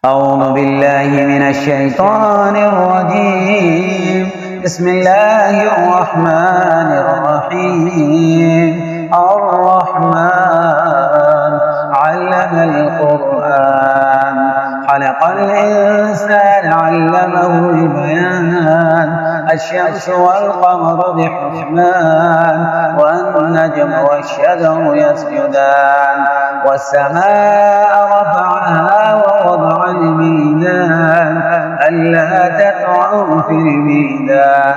أعوذ بالله من الشيطان الرجيم. بسم الله الرحمن الرحيم. الرحمن علم القرآن، خلق الإنسان علمه البيان. الشمس والقمر بحسبان، والنجم والشجر يسجدان. والسماء رفعها ووضع الميزان، ألا تطغوا في الميزان،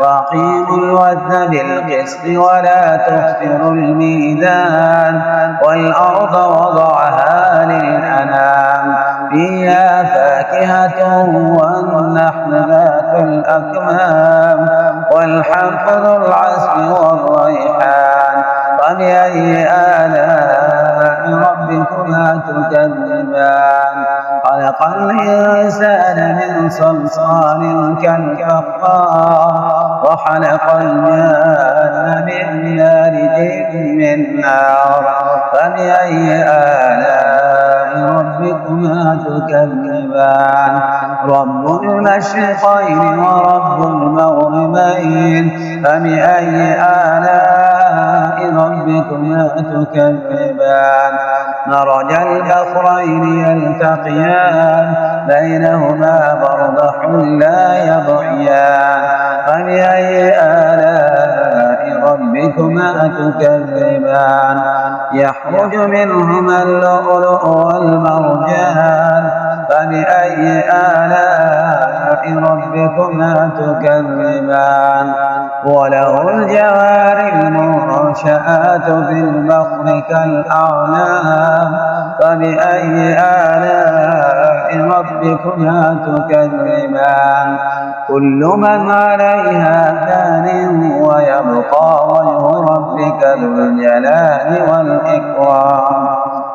وأقيموا الوزن بالقسط ولا تخسروا الميزان. والأرض وضعها للأنام، فيها فاكهة والنحل ذات الأكمام، والحب ذو العصف والريحان. فبأي آلاء ربكما تكذبان؟ خلق الإنسان من صلصال كالفخار، وخلق الجان من مارج من نار. فبأي آلاء ربكما تكذبان؟ رب المشرقين ورب المغربين، فبأي آلاء ربكما تكذبان؟ مرج البحرين يلتقيان، بينهما برزخ لا يبغيان. فبأي آلاء ربكما تكذبان؟ يخرج منهما اللؤلؤ والمرجان. فبأي آلاء ربكما تكذبان؟ وله الجوار المنشآت في البحر كالأعلام. فبأي آلاء ربكما تكذبان؟ كل من عليها فان، ويبقى وجه ربك ذو الجلال والإكرام.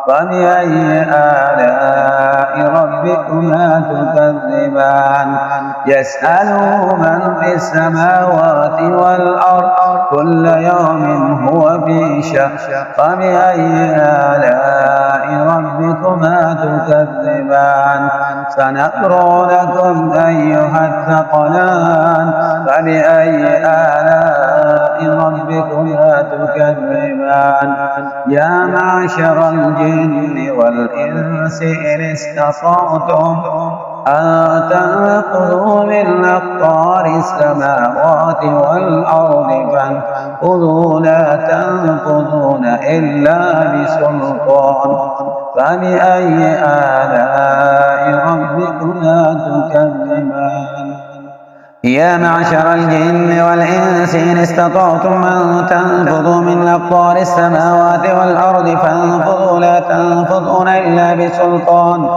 فبأي آلاء ربكما تكذبان؟ يسأله من في السماوات والأرض، كل يوم هو في شأن. فبأي آلاء ربكما تكذبان؟ سنقرأ لكم أيها الثقلان. فبأي آلاء ربكما تكذبان؟ يا معشر الجن والإنس إن استطعتم أن تنفذوا من أقطار السماوات والأرض فانفذوا، لا تنفذون إلا بسلطان. فبأي آلاء ربكما تكذبان؟ يا معشر الجن والإنس إن استطعتم أن تنفذوا من أقطار السماوات والأرض فانفذوا، لا تنفذون إلا بسلطان.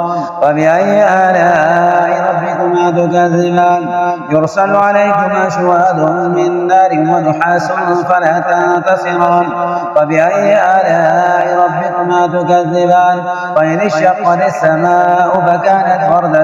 فبأي آلاء ربكما تكذبان؟ يرسل عليكما شواظ من نار ونحاس فلا تنتصران. فبأي آلاء ربكما تكذبان؟ وإن انشقت السماء فكانت وردة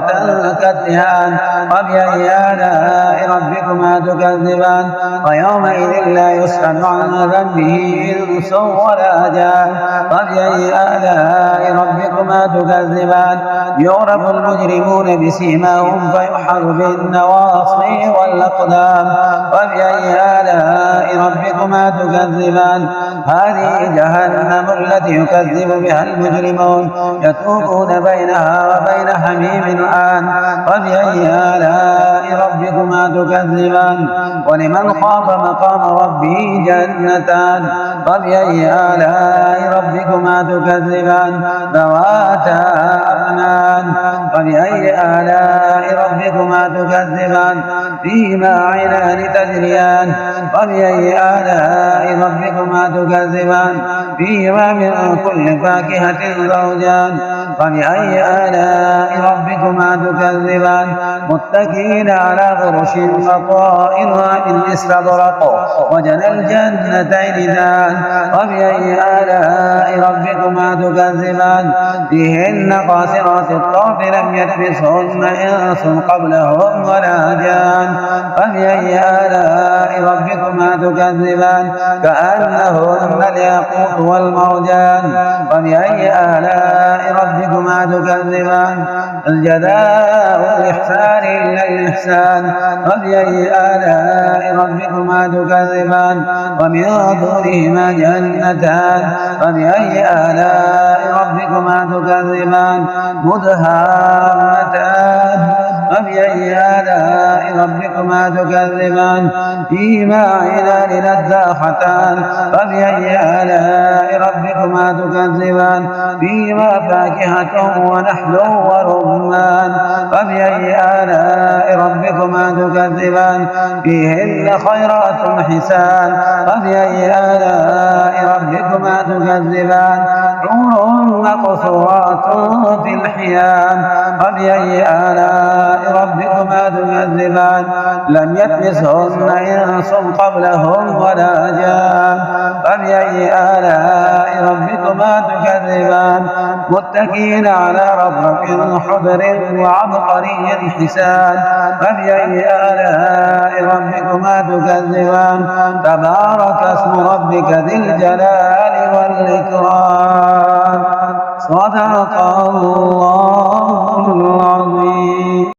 كالدهان. فبأي آلاء ربكما تكذبان؟ ويومئذ لا يسأل عن ذنبه إنس ولا جان. فبأي آلاء ربكما تكذبان؟ يعرف المجرمون بسيماهم فيحر بالنواصي والأقدام. فبأي آلاء ربكما تكذبان؟ هذه جهنم التي يكذب بها المجرمون، يطوفون بينها وبين حميم آن. فبأي آلاء ربكما تكذبان؟ ولمن خاف مقام ربه جنتان. فبأي آلاء ربكما تكذبان؟ ذواتا أفنان. فبأي آلاء ربكما تكذبان؟ فيهما عينان تجريان. فبأي آلاء ربكما تكذبان؟ فيهما من كل فاكهة زوجان. فبأي آلاء ربكما ربكما تكذبان متكئين على فرش بطائنها من استبرق وجنى الجنتين دان فبأي آلاء ربكما تكذبان فيهن قاصرات الطرف لم يطمثهن إنس قبلهم ولا جان فبأي آلاء ربكما تكذبان كأنهن الياقوت والمرجان فبأي آلاء ربكما تكذبان الجزاء الإحسان إلا الإحسان فبأي آلاء ربكما تكذبان ومن دونهما جنتان فبأي آلاء ربكما تكذبان مدهامتان فبأي آلاء ربكما تكذبان فيهما عينان نضاختان فبأي آلاء ربكما تكذبان فيهما فاكهة ونحل ورمان فبأي آلاء ربكما تكذبان فيهن خيرات حسان فبأي آلاء ربكما تكذبان حور مقصورات في الحيام فبأي آلاء ربكما تكذبان لم يطمثهن إنس قبلهم ولا جان فبأي آلاء ربكما تكذبان متكئين على رفرف خضر وعبقري حسان فبأي آلاء ربكما تكذبان تبارك اسم ربك ذي الجلال والإكرام صدق الله العظيم.